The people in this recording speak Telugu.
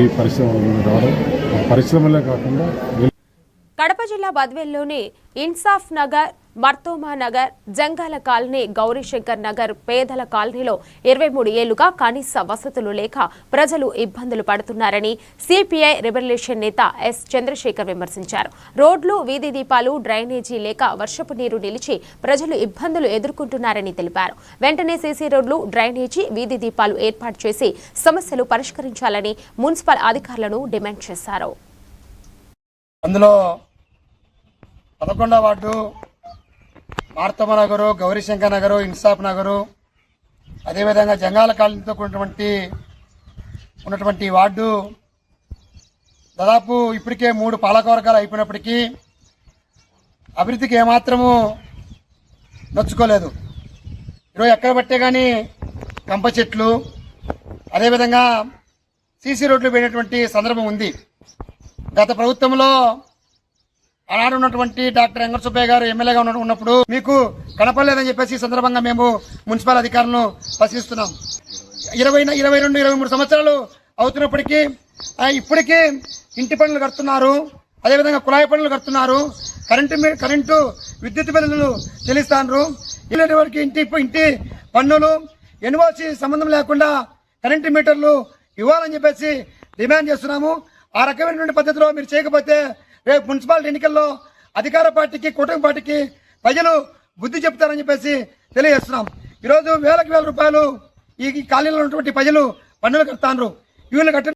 ఈ పరిశ్రమలు రావడం, పరిశ్రమలే కాకుండా కడప జిల్లా బద్వేల్లోని ఇన్సాఫ్ నగర్, మర్తోమా నగర్, జంగాల కాలనీ, గౌరీశంకర్ నగర్ పేదల కాలనీలో 23 ఏళ్లుగా కనీస వసతులు లేక ప్రజలు ఇబ్బందులు పడుతున్నారని సిపిఐ రెవల్యూషన్ నేత ఎస్ చంద్రశేఖర్ విమర్శించారు. రోడ్లు, వీధి దీపాలు, డ్రైనేజీ లేక వర్షపు నీరు నిలిచి ప్రజలు ఇబ్బందులు ఎదుర్కొంటున్నారని తెలిపారు. వెంటనే సీసీ రోడ్లు, డ్రైనేజీ, వీధి దీపాలు ఏర్పాటు చేసి సమస్యలు పరిష్కరించాలని మున్సిపల్ అధికారులను డిమాండ్ చేశారు. అందులో 11వ వార్డు మార్తమ్మ నగరు, గౌరీశంకర్ నగరు, ఇన్సాఫ్ నగరు, అదేవిధంగా జంగాల కాలనీతో ఉన్నటువంటి వార్డు దాదాపు ఇప్పటికే 3 పాలకవర్గాలు అయిపోయినప్పటికీ అభివృద్ధికి ఏమాత్రము నొచ్చుకోలేదు. ఈరోజు ఎక్కడ పట్టే కానీ కంప చెట్లు, అదేవిధంగా సీసీ రోడ్లు పోయినటువంటి సందర్భం ఉంది. గత ప్రభుత్వంలో ఆనాడు ఉన్నటువంటి డాక్టర్ వెంకట సుబ్బయ్య గారు ఎమ్మెల్యేగా ఉన్నప్పుడు మీకు కనపడలేదని చెప్పేసి ఈ సందర్భంగా మేము మున్సిపల్ అధికారులను ప్రశ్నిస్తున్నాం. 22-23 సంవత్సరాలు అవుతున్నప్పటికీ ఇప్పటికీ ఇంటి పనులు కడుతున్నారు, అదేవిధంగా కుళాయి పనులు కడుతున్నారు, కరెంటు విద్యుత్ బిల్లులు చెల్లిస్తున్నారు. ఇలాంటి వారికి ఇంటి పన్నులు ఎన్ఓసి సంబంధం లేకుండా కరెంటు మీటర్లు ఇవ్వాలని చెప్పేసి డిమాండ్ చేస్తున్నాము. ఆ రకమైనటువంటి పద్ధతిలో మీరు చేయకపోతే రేపు మున్సిపాలిటీ ఎన్నికల్లో అధికార పార్టీకి, కూటమి పార్టీకి ప్రజలు బుద్ధి చెప్తారని చెప్పేసి తెలియజేస్తున్నాం. ఈరోజు వేల రూపాయలు ఈ కాలనీలో ఉన్నటువంటి ప్రజలు పన్నులు కడతారు. వీళ్ళు